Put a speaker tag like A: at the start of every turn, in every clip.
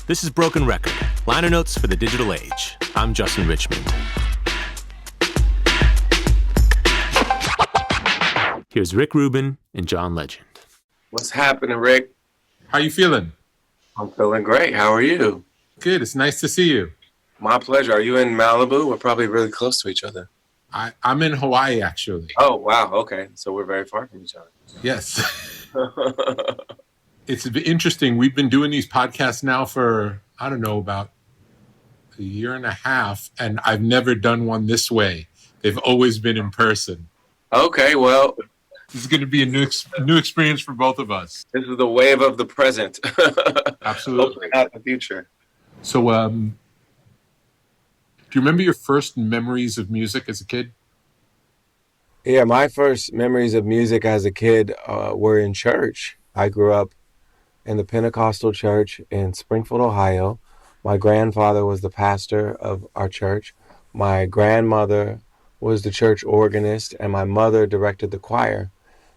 A: This is Broken Record, liner notes for the digital age. I'm Justin Richmond. Here's Rick Rubin and John Legend.
B: What's happening, Rick?
C: How you feeling?
B: I'm feeling great. How are you?
C: Good. It's nice to see you.
B: My pleasure. Are you in Malibu? We're probably really close to each other.
C: I'm in Hawaii, actually.
B: Oh, wow. Okay. So we're very far from each other.
C: Yes. It's interesting. We've been doing these podcasts now for, I don't know, about a year and a half, and I've never done one this way. They've always been in person.
B: Okay, well,
C: this is going to be a new experience for both of us.
B: This is the wave of the present.
C: Absolutely.
B: Hopefully not the future.
C: So, do you remember your first memories of music as a kid?
D: Yeah, my first memories of music as a kid were in church. I grew up in the Pentecostal church in Springfield, Ohio. My grandfather was the pastor of our church. My grandmother was the church organist, and my mother directed the choir.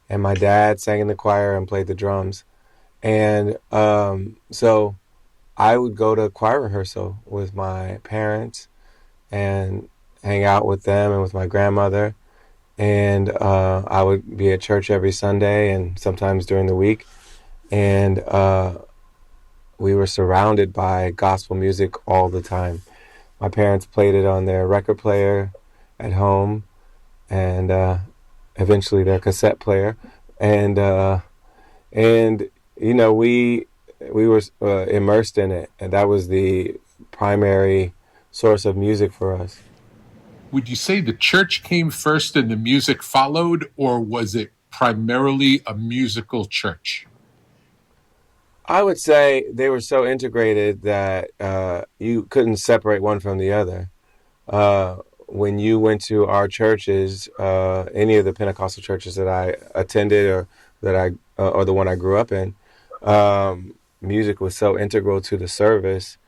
D: And my dad sang in the choir and played the drums. And so I would go to choir rehearsal with my parents and hang out with them and with my grandmother. And I would be at church every Sunday and sometimes during the week. And we were surrounded by gospel music all the time. My parents played it on their record player at home and eventually their cassette player. And you know, we were immersed in it. And that was the primary source of music for us.
C: Would you say the church came first and the music followed, or was it primarily a musical church?
D: I would say they were so integrated that you couldn't separate one from the other. When you went to our churches, any of the Pentecostal churches that I attended or or the one I grew up in, music was so integral to the service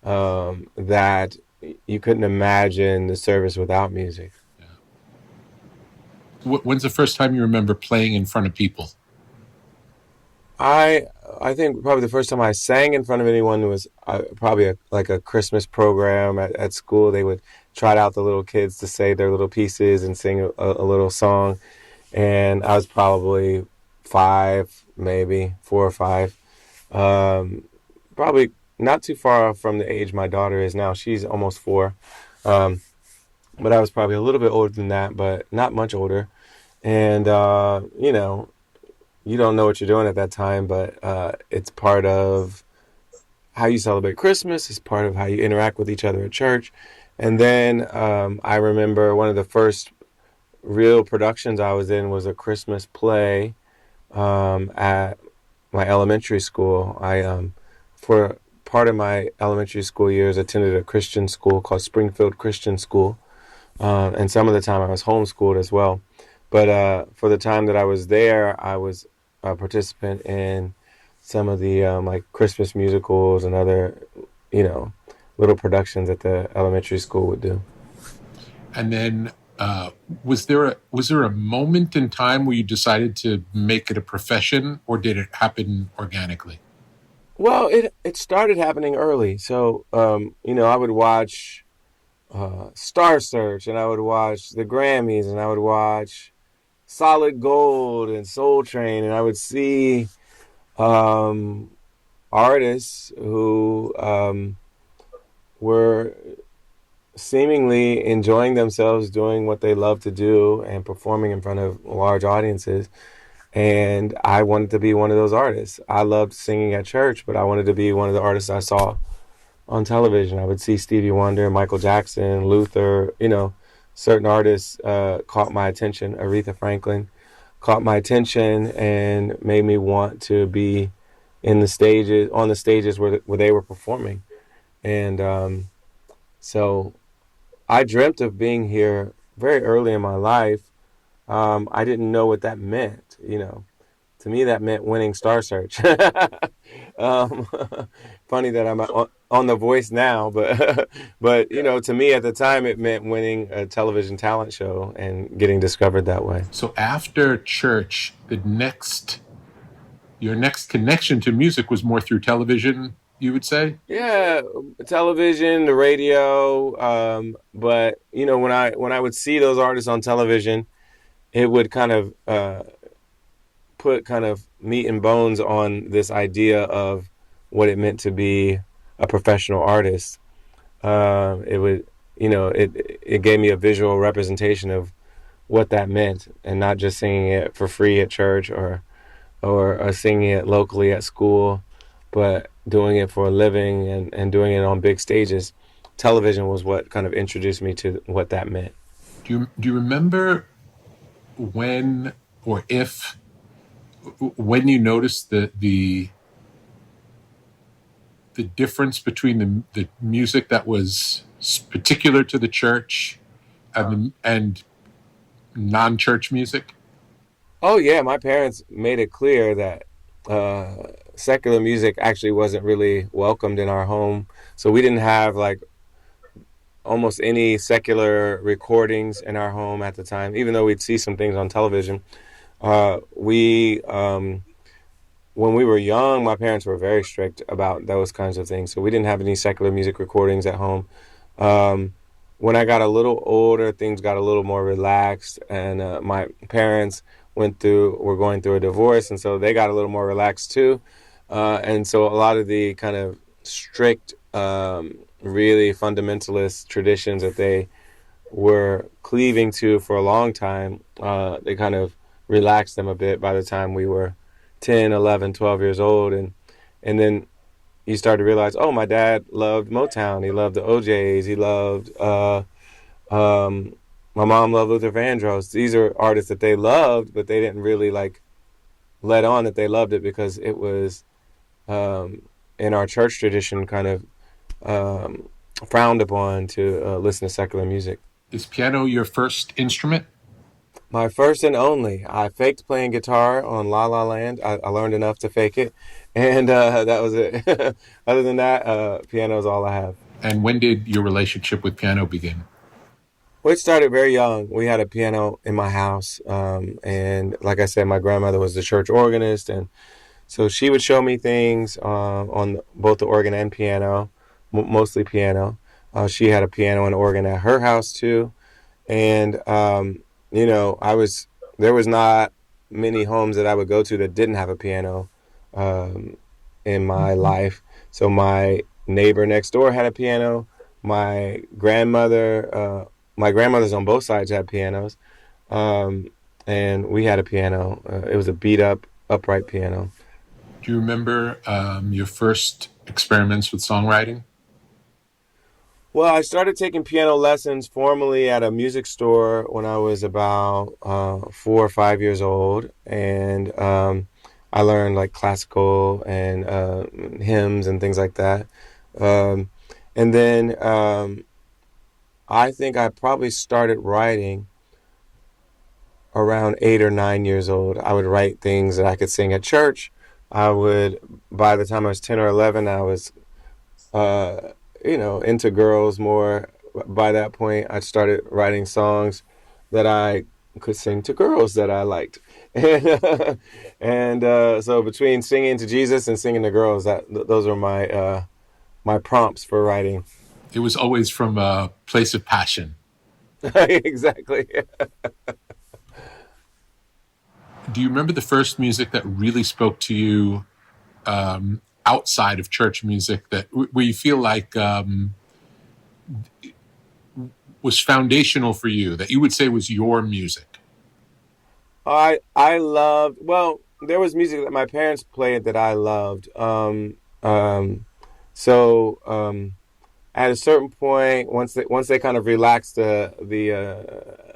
D: that you couldn't imagine the service without music.
C: Yeah. When's the first time you remember playing in front of people?
D: I think probably the first time I sang in front of anyone was probably like a Christmas program at school. They would trot out the little kids to say their little pieces and sing a little song. And I was probably 5, maybe 4 or 5. Probably not too far off from the age my daughter is now. She's almost 4. But I was probably a little bit older than that, but not much older. And, you know, you don't know what you're doing at that time, but it's part of how you celebrate Christmas. It's part of how you interact with each other at church. And then I remember one of the first real productions I was in was a Christmas play at my elementary school. I, for part of my elementary school years, attended a Christian school called Springfield Christian School. And some of the time I was homeschooled as well. But for the time that I was there, I was a participant in some of the like Christmas musicals and other, you know, little productions that the elementary school would do.
C: And then was there a moment in time where you decided to make it a profession, or did it happen organically?
D: Well, it started happening early. So, you know, I would watch Star Search, and I would watch the Grammys, and I would watch Solid Gold and Soul Train, and I would see artists who were seemingly enjoying themselves doing what they love to do and performing in front of large audiences. And I wanted to be one of those artists. I loved singing at church, but I wanted to be one of the artists I saw on television. I would see Stevie Wonder, Michael Jackson, Luther, you know, certain artists caught my attention. Aretha Franklin caught my attention and made me want to be on the stages where they were performing. And so I dreamt of being here very early in my life. I didn't know what that meant, you know. To me, that meant winning Star Search. Funny that I'm on The Voice now, but you know, to me at the time, it meant winning a television talent show and getting discovered that way.
C: So after church, your next connection to music was more through television. you would say?
D: Yeah, television, the radio. But when I would see those artists on television, it would kind of put kind of meat and bones on this idea of what it meant to be a professional artist. It would, it gave me a visual representation of what that meant, and not just singing it for free at church or singing it locally at school, but doing it for a living and doing it on big stages. Television was what kind of introduced me to what that meant.
C: Do you remember when or if when you noticed the difference between the music that was particular to the church and non-church music?
D: Oh yeah, my parents made it clear that secular music actually wasn't really welcomed in our home. So we didn't have like almost any secular recordings in our home at the time, even though we'd see some things on television. We When we were young, my parents were very strict about those kinds of things. So we didn't have any secular music recordings at home. When I got a little older, things got a little more relaxed, and my parents were going through a divorce, and so they got a little more relaxed too. And so a lot of the kind of strict, really fundamentalist traditions that they were cleaving to for a long time, they kind of relaxed them a bit by the time we were 10, 11, 12 years old. And then you start to realize, oh, my dad loved Motown. He loved the OJs. He loved, my mom loved Luther Vandross. These are artists that they loved, but they didn't really let on that they loved it because it was, in our church tradition, kind of frowned upon to listen to secular music.
C: Is piano your first instrument?
D: My first and only. I faked playing guitar on La La Land. I learned enough to fake it, and that was it. Other than that, piano is all I have.
C: And when did your relationship with piano begin?
D: Well, it started very young. We had a piano in my house, and like I said, my grandmother was the church organist, and so she would show me things on both the organ and piano, mostly piano. She had a piano and organ at her house too, and there was not many homes that I would go to that didn't have a piano in my life. So my neighbor next door had a piano. My grandmothers on both sides had pianos, and we had a piano. It was a beat up upright piano.
C: Do you remember your first experiments with songwriting?
D: Well, I started taking piano lessons formally at a music store when I was about 4 or 5 years old, and I learned like classical and hymns and things like that. And then I think I probably started writing around 8 or 9 years old. I would write things that I could sing at church. By the time I was 10 or 11, I was into girls more. By that point, I started writing songs that I could sing to girls that I liked. And so between singing to Jesus and singing to girls, those are my prompts for writing.
C: It was always from a place of passion.
D: Exactly.
C: Do you remember the first music that really spoke to you outside of church music, where you feel like was foundational for you, that you would say was your music?
D: I loved, well, there was music that my parents played that I loved. At a certain point, once they kind of relaxed the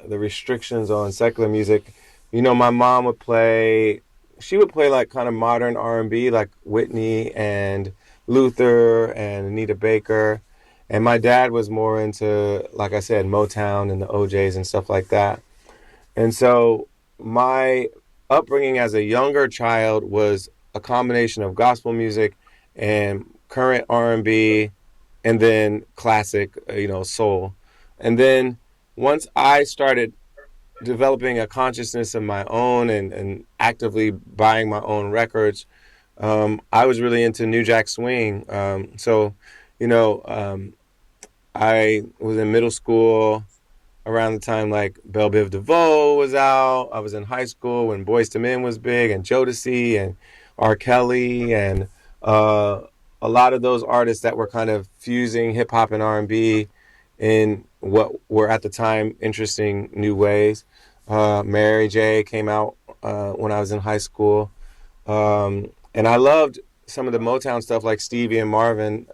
D: restrictions on secular music, my mom would play. She would play like kind of modern R&B, like Whitney and Luther and Anita Baker. And my dad was more into, like I said, Motown and the OJs and stuff like that. And so my upbringing as a younger child was a combination of gospel music and current R&B and then classic, soul. And then once I started developing a consciousness of my own and actively buying my own records, I was really into New Jack Swing. You know, I was in middle school around the time like Belle Biv DeVoe was out. I was in high school when Boyz II Men was big, and Jodeci and R. Kelly, and uh, a lot of those artists that were kind of fusing hip hop and R&B in what were at the time interesting new ways. Mary J came out when I was in high school, and I loved some of the Motown stuff like Stevie and Marvin.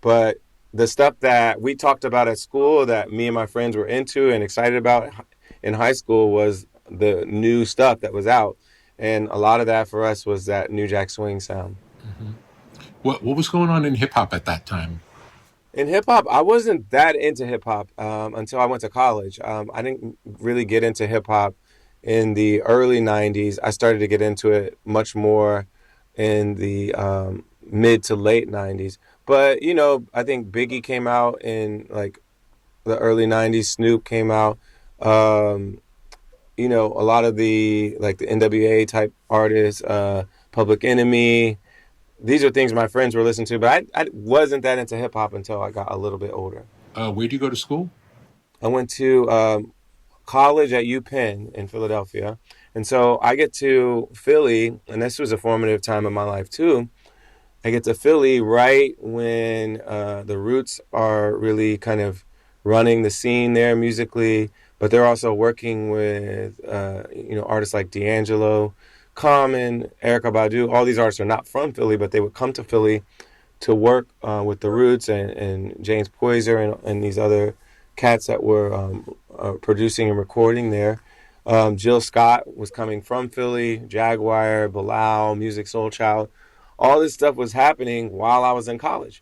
D: But the stuff that we talked about at school that me and my friends were into and excited about in high school was the new stuff that was out. And a lot of that for us was that New Jack Swing sound.
C: Mm-hmm. What was going on in hip hop at that time?
D: In hip hop, I wasn't that into hip hop until I went to college. I didn't really get into hip hop in the early 90s. I started to get into it much more in the mid to late 90s. But, you know, I think Biggie came out in like the early 90s. Snoop came out. You know, a lot of the like the NWA type artists, Public Enemy. These are things my friends were listening to, but I wasn't that into hip hop until I got a little bit older.
C: Where do you go to school?
D: I went to college at UPenn in Philadelphia. And so I get to Philly, and this was a formative time in my life too. I get to Philly right when the Roots are really kind of running the scene there musically, but they're also working with you know, artists like D'Angelo, Common, Erykah Badu. All these artists are not from Philly, but they would come to Philly to work with the Roots and James Poyser and these other cats that were producing and recording there. Jill Scott was coming from Philly, Jaguar, Bilal, Music Soul Child. All this stuff was happening while I was in college.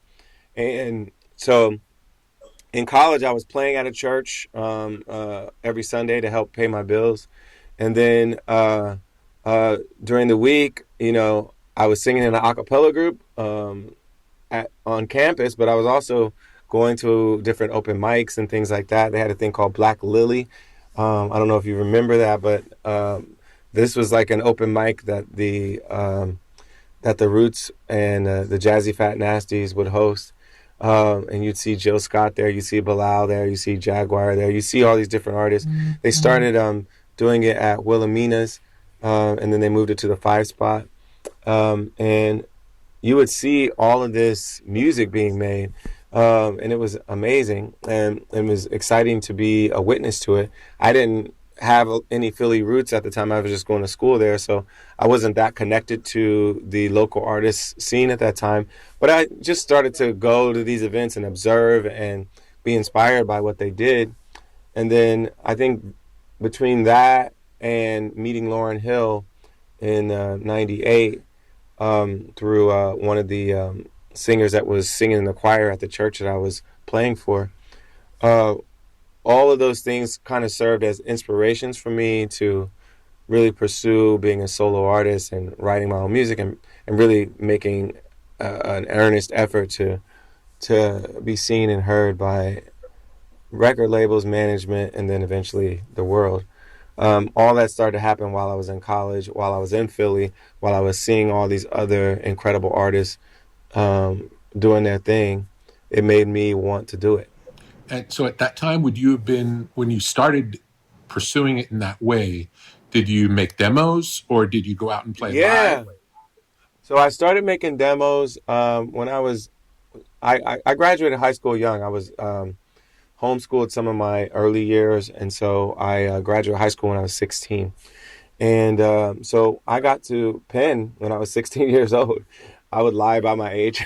D: And so in college, I was playing at a church every Sunday to help pay my bills. And then during the week, you know, I was singing in an a cappella group on campus, but I was also going to different open mics and things like that. They had a thing called Black Lily. I don't know if you remember that, but this was like an open mic that the Roots and the Jazzy Fat Nasties would host. And you'd see Jill Scott there, you see Bilal there, you see Jaguar there, you see all these different artists. Mm-hmm. They started doing it at Wilhelmina's, and then they moved it to the 5 spot. And you would see all of this music being made, and it was amazing, and it was exciting to be a witness to it. I didn't have any Philly roots at the time. I was just going to school there, so I wasn't that connected to the local artist scene at that time. But I just started to go to these events and observe and be inspired by what they did. And then I think between that and meeting Lauryn Hill in '98 through one of the singers that was singing in the choir at the church that I was playing for, all of those things kind of served as inspirations for me to really pursue being a solo artist and writing my own music and really making an earnest effort to be seen and heard by record labels, management, and then eventually the world. All that started to happen while I was in college, while I was in Philly, while I was seeing all these other incredible artists doing their thing. It made me want to do it.
C: And so at that time, would you have been, when you started pursuing it in that way, did you make demos or did you go out and play live?
D: So I started making demos when I graduated high school young. I was homeschooled some of my early years, and so I graduated high school when I was 16. And so I got to Penn when I was 16 years old. I would lie about my age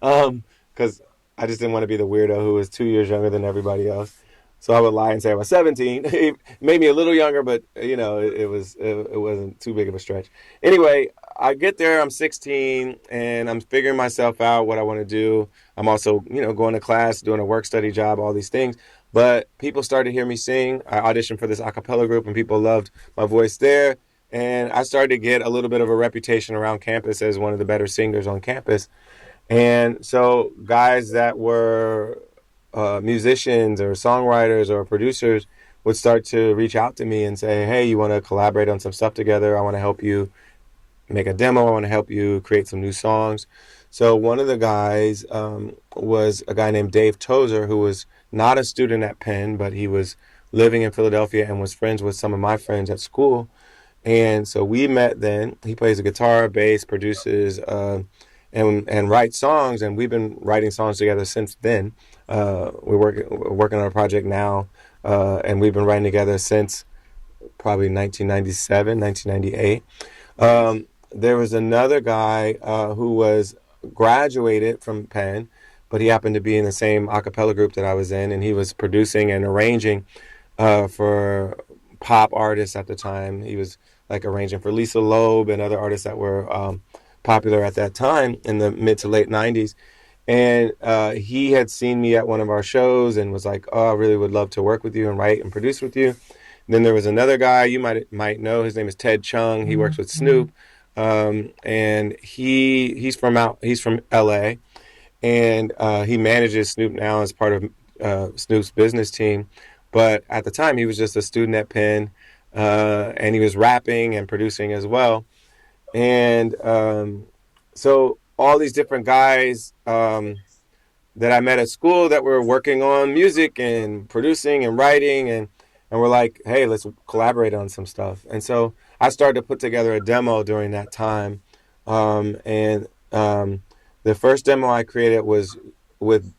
D: because I just didn't want to be the weirdo who was 2 years younger than everybody else. So I would lie and say I was 17. It made me a little younger, but you know, it wasn't too big of a stretch. Anyway, I get there, I'm 16, and I'm figuring myself out what I want to do. I'm also, you know, going to class, doing a work study job, all these things. But people started to hear me sing. I auditioned for this a cappella group, and people loved my voice there. And I started to get a little bit of a reputation around campus as one of the better singers on campus. And so guys that were musicians or songwriters or producers would start to reach out to me and say, hey, you want to collaborate on some stuff together? I want to help you, make a demo. I want to help you create some new songs. So one of the guys was a guy named Dave Tozer, who was not a student at Penn, but he was living in Philadelphia and was friends with some of my friends at school. And so we met then. He plays the guitar, bass, produces, and writes songs. And we've been writing songs together since then. We're working on a project now, and we've been writing together since probably 1997, 1998. There was another guy who was graduated from Penn, but he happened to be in the same a cappella group that I was in, and he was producing and arranging for pop artists at the time. He was like arranging for Lisa Loeb and other artists that were popular at that time in the mid to late 90s. And he had seen me at one of our shows and was like, "Oh, I really would love to work with you and write and produce with you." And then there was another guy you might know. His name is Ted Chung. He works with Snoop, and he's from LA, and he manages Snoop now as part of Snoop's business team. But at the time, he was just a student at Penn, and he was rapping and producing as well. And so all these different guys that I met at school that were working on music and producing and writing, and we're like, hey, let's collaborate on some stuff. And so I started to put together a demo during that time. And the first demo I created was with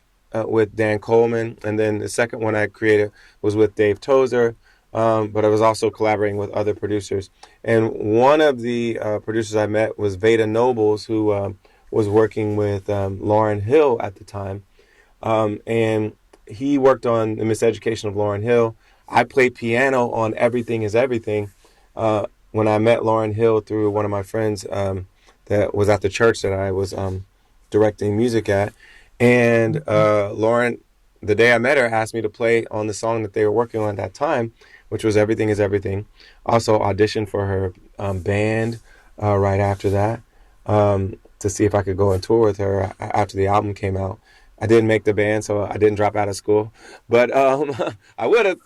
D: Dan Coleman, and then the second one I created was with Dave Tozer. But I was also collaborating with other producers. And one of the producers I met was Veda Nobles, who was working with Lauryn Hill at the time. And he worked on The Miseducation of Lauryn Hill. I played piano on Everything is Everything when I met Lauryn Hill through one of my friends that was at the church that I was directing music at. And Lauryn, the day I met her, asked me to play on the song that they were working on at that time, which was Everything is Everything. Also auditioned for her band right after that to see if I could go on tour with her after the album came out. I didn't make the band, so I didn't drop out of school, but I would have.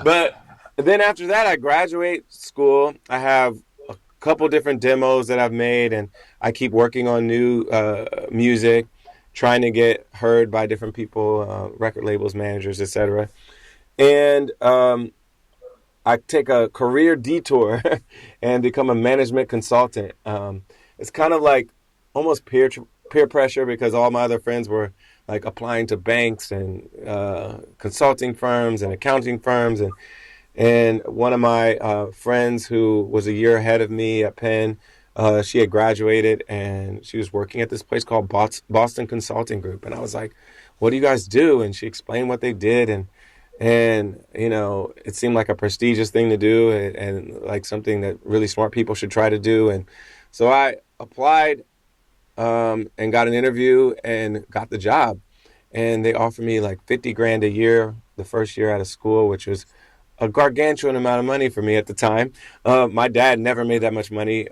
D: But then after that, I graduate school. I have a couple different demos that I've made, and I keep working on new music, trying to get heard by different people, record labels, managers, etc. And I take a career detour and become a management consultant. It's kind of like almost peer pressure, because all my other friends were like applying to banks and consulting firms and accounting firms. And one of my friends who was a year ahead of me at Penn, she had graduated and she was working at this place called Boston Consulting Group. And I was like, "What do you guys do?" And she explained what they did. And you know, it seemed like a prestigious thing to do, and like something that really smart people should try to do. And so I applied and got an interview and got the job. And they offered me like $50,000 a year the first year out of school, which was a gargantuan amount of money for me at the time. My dad never made that much money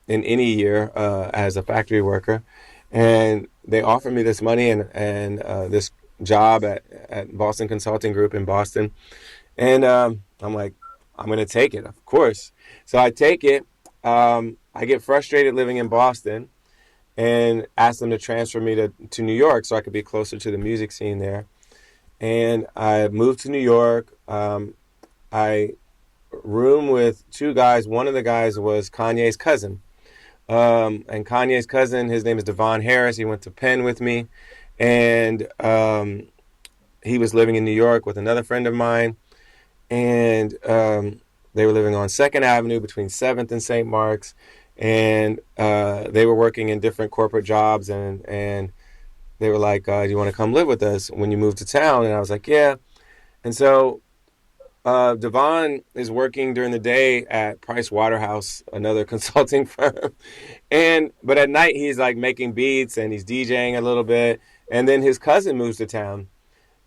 D: in any year as a factory worker. And they offered me this money and this job at Boston Consulting Group in Boston. And I'm like, I'm going to take it, of course. So I take it. I get frustrated living in Boston and asked them to transfer me to New York so I could be closer to the music scene there. And I moved to New York. I roomed with two guys. One of the guys was Kanye's cousin. And Kanye's cousin, his name is Devon Harris. He went to Penn with me. And he was living in New York with another friend of mine. And they were living on 2nd Avenue between 7th and St. Mark's. And they were working in different corporate jobs, and they were like, "Do you want to come live with us when you move to town?" And I was like, "Yeah." And so Devon is working during the day at Price Waterhouse, another consulting firm, but at night he's like making beats and he's DJing a little bit. And then his cousin moves to town.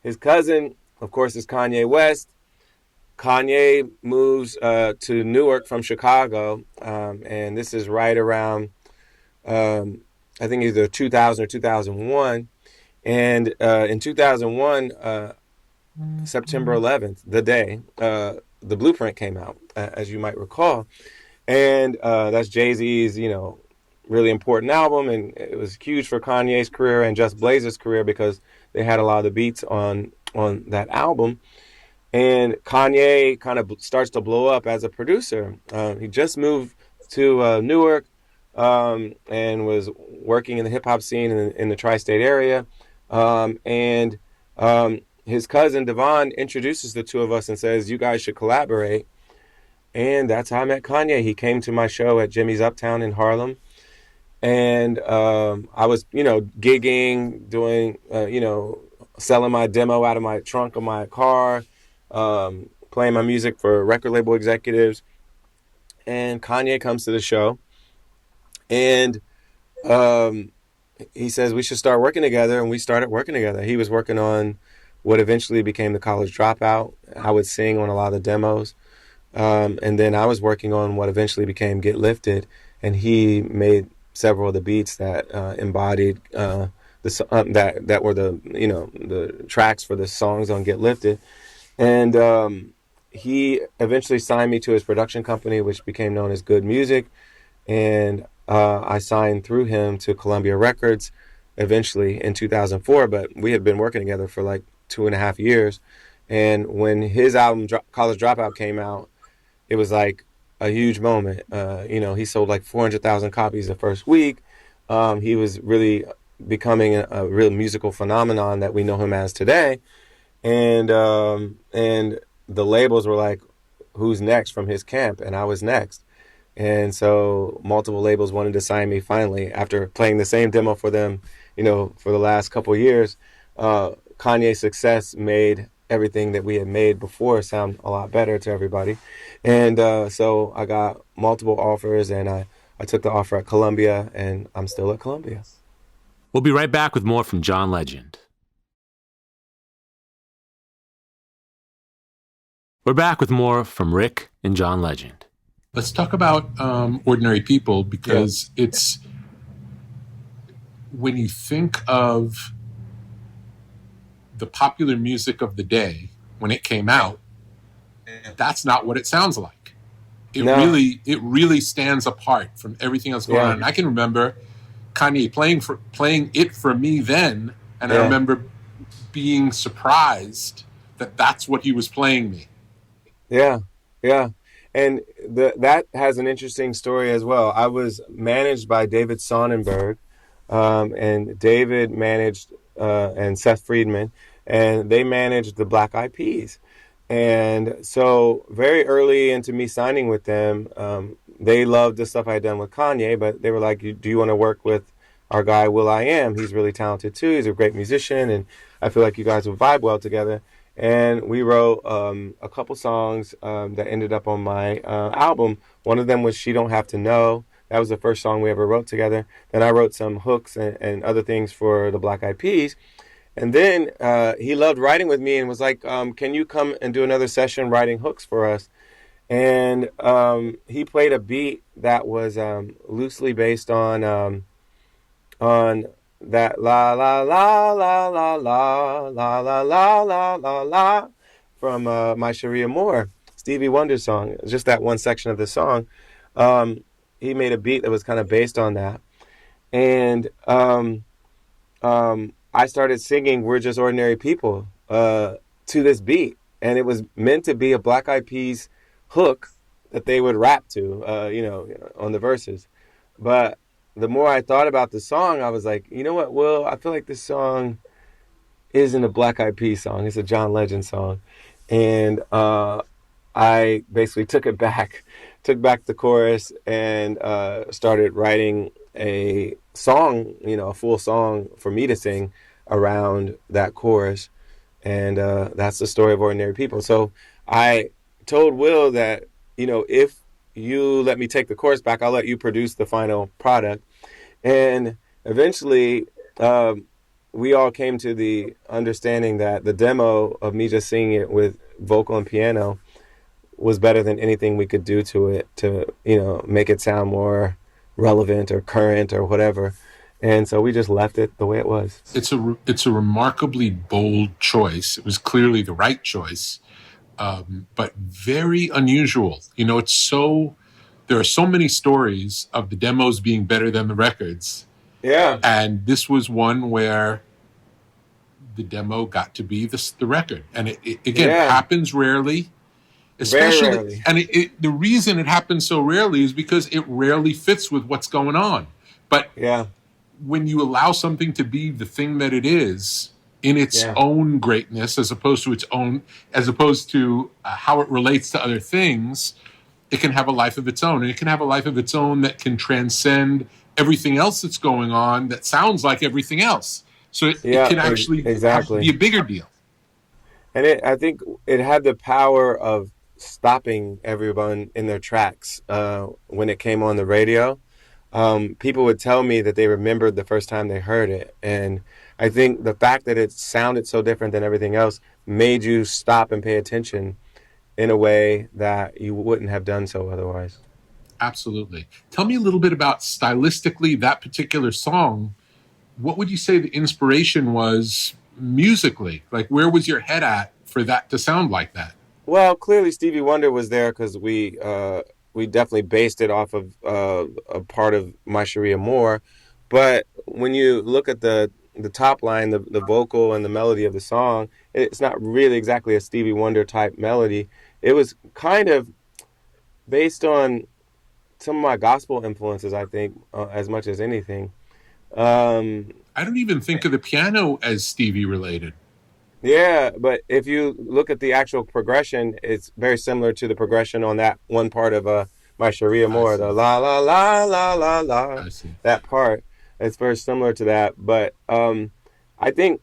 D: His cousin, of course, is Kanye West. Kanye moves to Newark from Chicago, and this is right around, I think either 2000 or 2001. And in 2001, September 11th, the day, the Blueprint came out, as you might recall. And that's Jay-Z's, really important album, and it was huge for Kanye's career and Just Blaze's career because they had a lot of the beats on that album. And Kanye kind of starts to blow up as a producer. He just moved to Newark and was working in the hip hop scene in the tri-state area. And his cousin Devon introduces the two of us and says, "You guys should collaborate." And that's how I met Kanye. He came to my show at Jimmy's Uptown in Harlem. And I was, gigging, doing, selling my demo out of my trunk of my car, playing my music for record label executives. And Kanye comes to the show. And he says we should start working together. And we started working together. He was working on what eventually became The College Dropout. I would sing on a lot of the demos. And then I was working on what eventually became Get Lifted, and he made several of the beats that embodied that were the tracks for the songs on Get Lifted. And he eventually signed me to his production company, which became known as Good Music, and I signed through him to Columbia Records eventually in 2004. But we had been working together for like 2.5 years, and when his album College Dropout came out, it was like a huge moment. He sold like 400,000 copies the first week. He was really becoming a real musical phenomenon that we know him as today. And the labels were like, "Who's next?" from his camp, and I was next. And so multiple labels wanted to sign me finally after playing the same demo for them, for the last couple of years. Kanye's success made everything that we had made before sound a lot better to everybody. And so I got multiple offers, and I took the offer at Columbia, and I'm still at Columbia.
A: We'll be right back with more from John Legend. We're back with more from Rick and John Legend.
C: Let's talk about Ordinary People, because it's, when you think of the popular music of the day when it came out, that's not what it sounds like. It really stands apart from everything else going on. And I can remember Kanye playing it for me then, and I remember being surprised that that's what he was playing me.
D: Yeah. And that has an interesting story as well. I was managed by David Sonnenberg, and David managed and Seth Friedman, and they managed the Black Eyed Peas. And so very early into me signing with them, they loved the stuff I had done with Kanye, but they were like, "Do you want to work with our guy will.i.am? He's really talented too. He's a great musician, and I feel like you guys would vibe well together." And we wrote a couple songs that ended up on my album. One of them was "She Don't Have to Know." That was the first song we ever wrote together. Then I wrote some hooks and other things for the Black Eyed Peas. And then he loved writing with me and was like, "Can you come and do another session writing hooks for us?" And he played a beat that was loosely based on that la la la la la la la la la la la la from My Sharia Moore, Stevie Wonder's song. Just that one section of the song. He made a beat that was kind of based on that. And I started singing "We're Just Ordinary People" to this beat. And it was meant to be a Black Eyed Peas hook that they would rap to, on the verses. But the more I thought about the song, I was like, you know what, Will? I feel like this song isn't a Black Eyed Peas song. It's a John Legend song. And I basically took back the chorus and started writing a song, a full song for me to sing around that chorus. And that's the story of Ordinary People. So I told Will that, if you let me take the chorus back, I'll let you produce the final product. And eventually, we all came to the understanding that the demo of me just singing it with vocal and piano was better than anything we could do to it to, make it sound more relevant or current or whatever. And so we just left it the way it was.
C: It's a remarkably bold choice. It was clearly the right choice, but very unusual. there are so many stories of the demos being better than the records.
D: Yeah.
C: And this was one where the demo got to be the record. And it again, happens rarely. Especially,
D: very rarely.
C: And the reason it happens so rarely is because it rarely fits with what's going on. But when you allow something to be the thing that it is in its own greatness, as opposed to how it relates to other things, it can have a life of its own. And it can have a life of its own that can transcend everything else that's going on that sounds like everything else. So it can actually be a bigger deal.
D: And I think it had the power of stopping everyone in their tracks when it came on the radio. People would tell me that they remembered the first time they heard it. And I think the fact that it sounded so different than everything else made you stop and pay attention in a way that you wouldn't have done so otherwise.
C: Absolutely. Tell me a little bit about stylistically that particular song. What would you say the inspiration was musically? Like, where was your head at for that to sound like that?
D: Well, clearly Stevie Wonder was there because we definitely based it off of a part of My Sharia Moore. But when you look at the top line, the vocal and the melody of the song, it's not really exactly a Stevie Wonder type melody. It was kind of based on some of my gospel influences, I think, as much as anything.
C: I don't even think of the piano as Stevie related.
D: Yeah, but if you look at the actual progression, it's very similar to the progression on that one part of My Sharia Moore, the la la la la la la. That part, it's very similar to that. But I think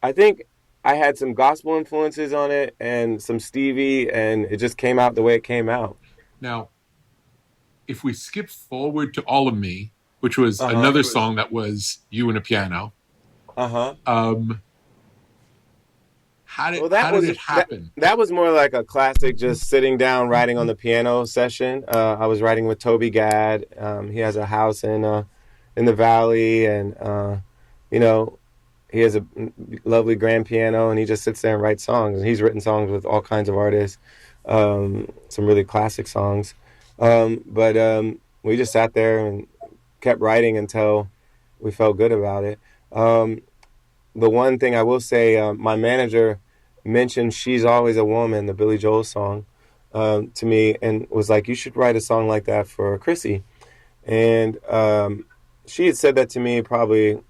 D: I had some gospel influences on it and some Stevie, and it just came out the way it came out.
C: Now, if we skip forward to All of Me, which was another song that was you and a piano. How did it happen?
D: That was more like a classic, just sitting down, writing on the piano session. I was writing with Toby Gadd. He has a house in the Valley, and he has a lovely grand piano, and he just sits there and writes songs. And he's written songs with all kinds of artists, some really classic songs. But we just sat there and kept writing until we felt good about it. The one thing I will say, my manager mentioned She's Always a Woman, the Billy Joel song, to me, and was like, you should write a song like that for Chrissy. And she had said that to me probably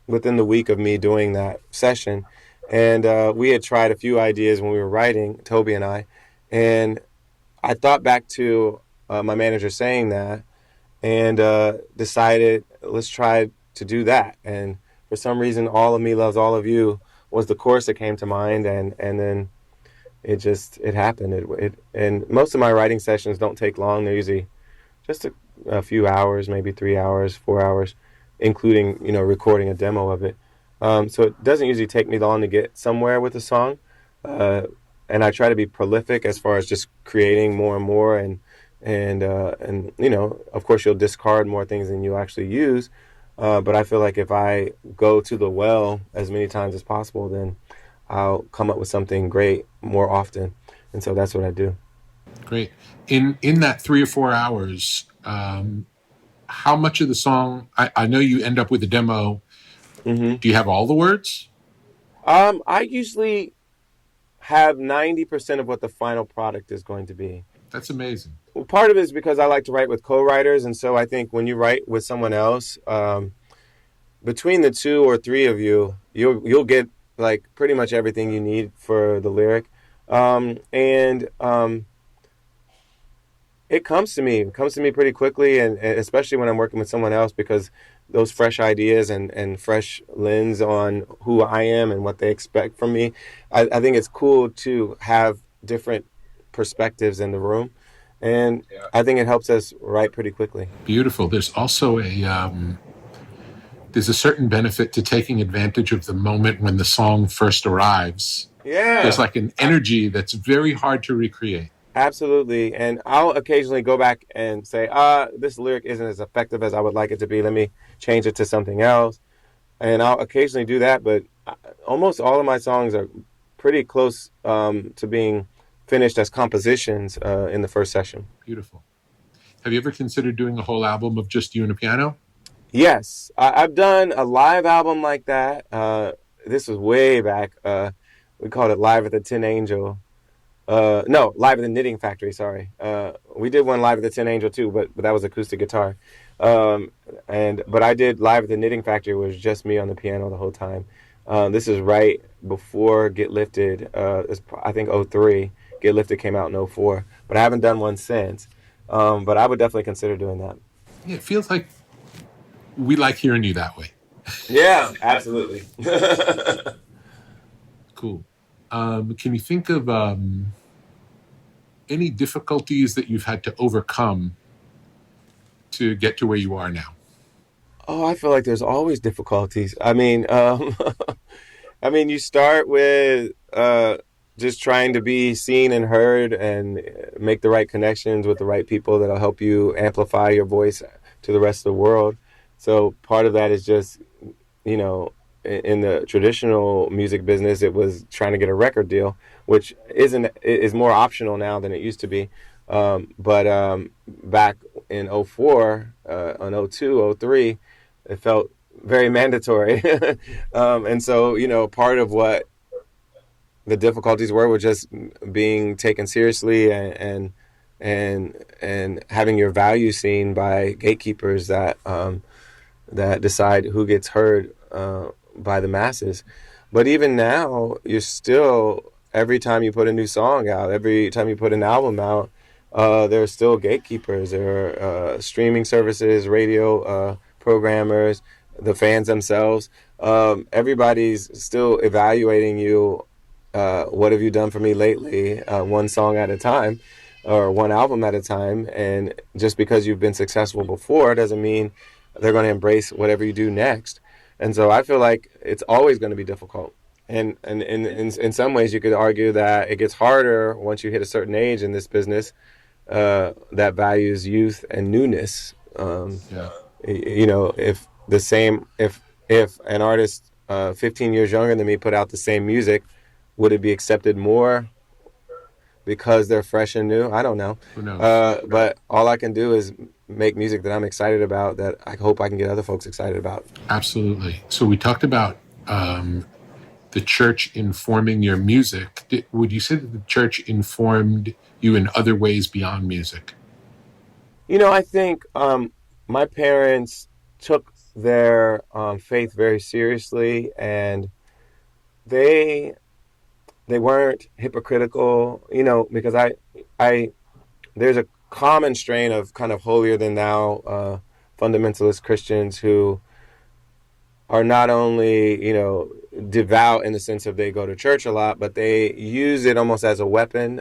D: within the week of me doing that session. And we had tried a few ideas when we were writing, Toby and I. And I thought back to my manager saying that and decided, let's try to do that. And for some reason, All of Me Loves All of You was the chorus that came to mind, and then it happened. And most of my writing sessions don't take long. They're usually just a few hours, maybe 3 hours, 4 hours, including recording a demo of it. So it doesn't usually take me long to get somewhere with a song. And I try to be prolific as far as just creating more and more, and of course you'll discard more things than you actually use. But I feel like if I go to the well as many times as possible, then I'll come up with something great more often. And so that's what I do.
C: Great. In that 3 or 4 hours, how much of the song, I know you end up with a demo. Mm-hmm. Do you have all the words?
D: I usually have 90% of what the final product is going to be.
C: That's amazing.
D: Well, part of it is because I like to write with co-writers, and so I think when you write with someone else, between the 2 or 3 of you, you'll get like pretty much everything you need for the lyric, and it comes to me pretty quickly, and especially when I'm working with someone else, because those fresh ideas and fresh lens on who I am and what they expect from me, I think it's cool to have different perspectives in the room, and I think it helps us write pretty quickly.
C: Beautiful. There's also there's a certain benefit to taking advantage of the moment when the song first arrives.
D: Yeah,
C: there's like an energy that's very hard to recreate.
D: Absolutely. And I'll occasionally go back and say, this lyric isn't as effective as I would like it to be. Let me change it to something else. And I'll occasionally do that, but almost all of my songs are pretty close to being finished as compositions in the first session.
C: Beautiful. Have you ever considered doing a whole album of just you and a piano?
D: Yes, I've done a live album like that. This was way back. We called it Live at the Tin Angel. No, Live at the Knitting Factory. Sorry. We did one live at the Tin Angel too, but that was acoustic guitar. But I did Live at the Knitting Factory, was just me on the piano the whole time. This is right before Get Lifted. I think '03. Get Lifted came out in '04, but I haven't done one since. But I would definitely consider doing that.
C: Yeah, it feels like we like hearing you that way.
D: Yeah, absolutely.
C: Cool. Can you think of any difficulties that you've had to overcome to get to where you are now?
D: Oh, I feel like there's always difficulties. I mean, you start with just trying to be seen and heard and make the right connections with the right people that'll help you amplify your voice to the rest of the world. So part of that is just, in the traditional music business, it was trying to get a record deal, which is more optional now than it used to be. But back in '04, on '02, '03, it felt very mandatory. And so, part of what the difficulties were just being taken seriously and having your value seen by gatekeepers that decide who gets heard by the masses. But even now, you're still, every time you put a new song out, every time you put an album out, there are still gatekeepers. There are streaming services, radio programmers, the fans themselves. Everybody's still evaluating you. What have you done for me lately? One song at a time or one album at a time. And just because you've been successful before doesn't mean they're going to embrace whatever you do next. And so I feel like it's always going to be difficult. And in some ways, you could argue that it gets harder once you hit a certain age in this business that values youth and newness. If an artist 15 years younger than me put out the same music, would it be accepted more because they're fresh and new? I don't know.
C: Who knows?
D: But all I can do is make music that I'm excited about, that I hope I can get other folks excited about.
C: Absolutely. So we talked about the church informing your music. Would you say that the church informed you in other ways beyond music?
D: I think my parents took their faith very seriously, and they weren't hypocritical, because I there's a common strain of kind of holier than thou fundamentalist Christians who are not only, devout in the sense of they go to church a lot, but they use it almost as a weapon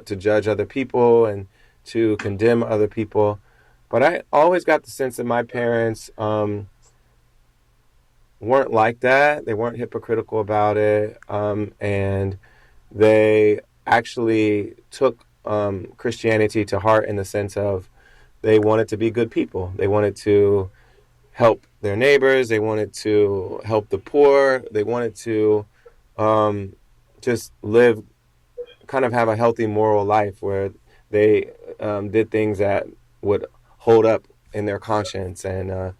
D: to judge other people and to condemn other people. But I always got the sense that my parents weren't like that. They weren't hypocritical about it. And they actually took Christianity to heart in the sense of they wanted to be good people. They wanted to help their neighbors. They wanted to help the poor. They wanted to just live, kind of have a healthy moral life where they did things that would hold up in their conscience and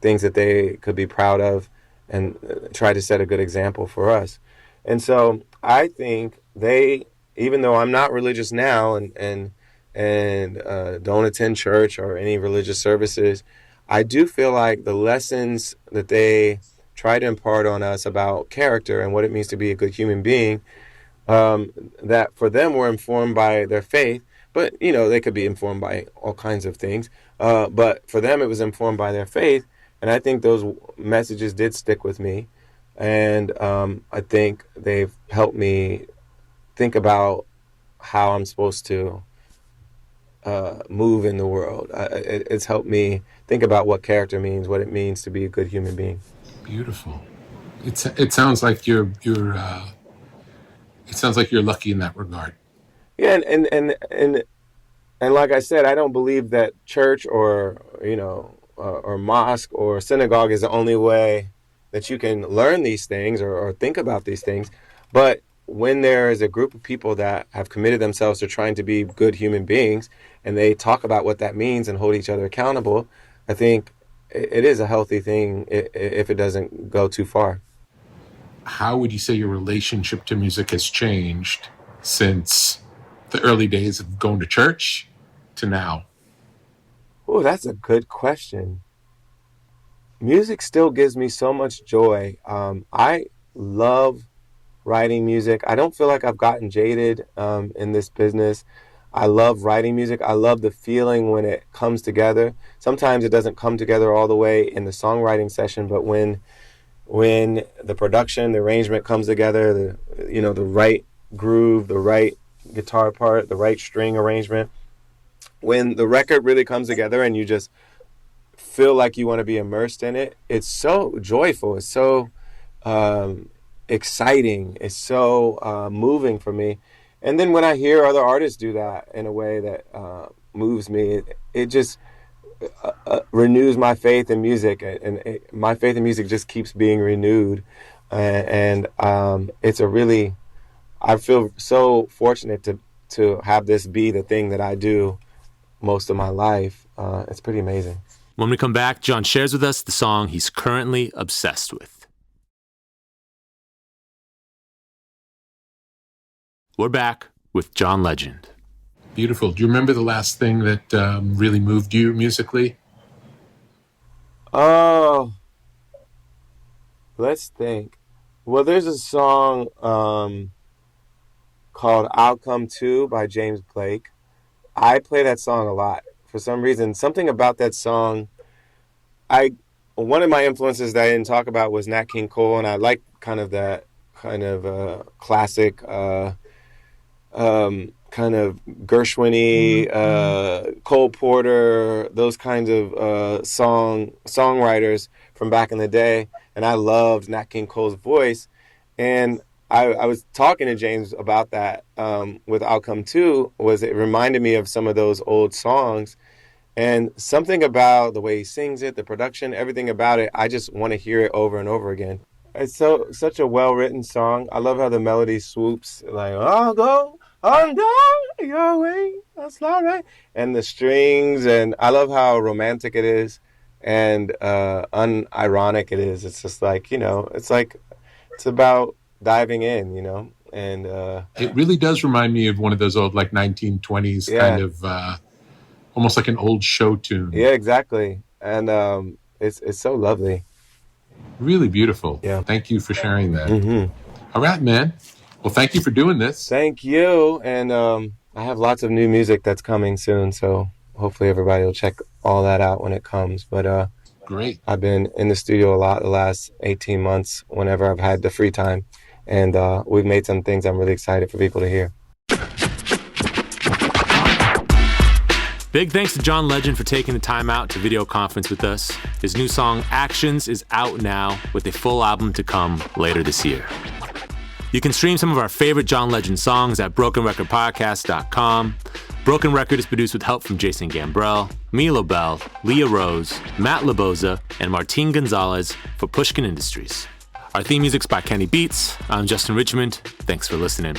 D: things that they could be proud of, and try to set a good example for us. And so I think they, even though I'm not religious now and don't attend church or any religious services, I do feel like the lessons that they try to impart on us about character and what it means to be a good human being, that for them were informed by their faith. But, they could be informed by all kinds of things. But for them, it was informed by their faith. And I think those messages did stick with me. And I think they've helped me think about how I'm supposed to move in the world. It's helped me think about what character means, what it means to be a good human being.
C: Beautiful. It sounds like you're lucky in that regard.
D: Yeah, and like I said, I don't believe that church or or mosque or synagogue is the only way that you can learn these things or think about these things. But when there is a group of people that have committed themselves to trying to be good human beings and they talk about what that means and hold each other accountable, I think it is a healthy thing if it doesn't go too far.
C: How would you say your relationship to music has changed since the early days of going to church to now?
D: Oh, that's a good question. Music still gives me so much joy. I love writing music. I don't feel like I've gotten jaded in this business. I love writing music. I love the feeling when it comes together. Sometimes it doesn't come together all the way in the songwriting session, but when the production, the arrangement comes together, the right groove, the right guitar part, the right string arrangement, when the record really comes together and you just feel like you want to be immersed in it, it's so joyful. It's so exciting. It's so moving for me. And then when I hear other artists do that in a way that moves me, it just renews my faith in music, and my faith in music just keeps being renewed. And it's I feel so fortunate to have this be the thing that I do most of my life. It's pretty amazing.
A: When we come back, John shares with us the song he's currently obsessed with. We're back with John Legend.
C: Beautiful. Do you remember the last thing that really moved you musically?
D: Oh, let's think. Well, there's a song called I'll Come Too by James Blake. I play that song a lot. For some reason, something about that song, one of my influences that I didn't talk about was Nat King Cole, and I like kind of that kind of classic kind of Gershwin-y, Cole Porter, those kinds of songwriters from back in the day. And I loved Nat King Cole's voice. And I was talking to James about that with I'll Come Too, it reminded me of some of those old songs. And something about the way he sings it, the production, everything about it, I just want to hear it over and over again. It's such a well-written song. I love how the melody swoops, like, I'll go your way, that's not right. And the strings, and I love how romantic it is and unironic it is. It's just like, it's about diving in, and
C: it really does remind me of one of those old, like, 1920s kind of, almost like an old show tune.
D: Yeah, exactly. And it's so lovely.
C: Really beautiful.
D: Yeah.
C: Thank you for sharing that.
D: Mm-hmm.
C: All right, man. Well, thank you for doing this.
D: Thank you. And I have lots of new music that's coming soon, so hopefully everybody will check all that out when it comes. But
C: great.
D: I've been in the studio a lot the last 18 months whenever I've had the free time. And we've made some things I'm really excited for people to hear.
A: Big thanks to John Legend for taking the time out to video conference with us. His new song, Actions, is out now with a full album to come later this year. You can stream some of our favorite John Legend songs at brokenrecordpodcast.com. Broken Record is produced with help from Jason Gambrell, Milo Bell, Leah Rose, Matt Laboza, and Martin Gonzalez for Pushkin Industries. Our theme music's by Kenny Beats. I'm Justin Richmond. Thanks for listening.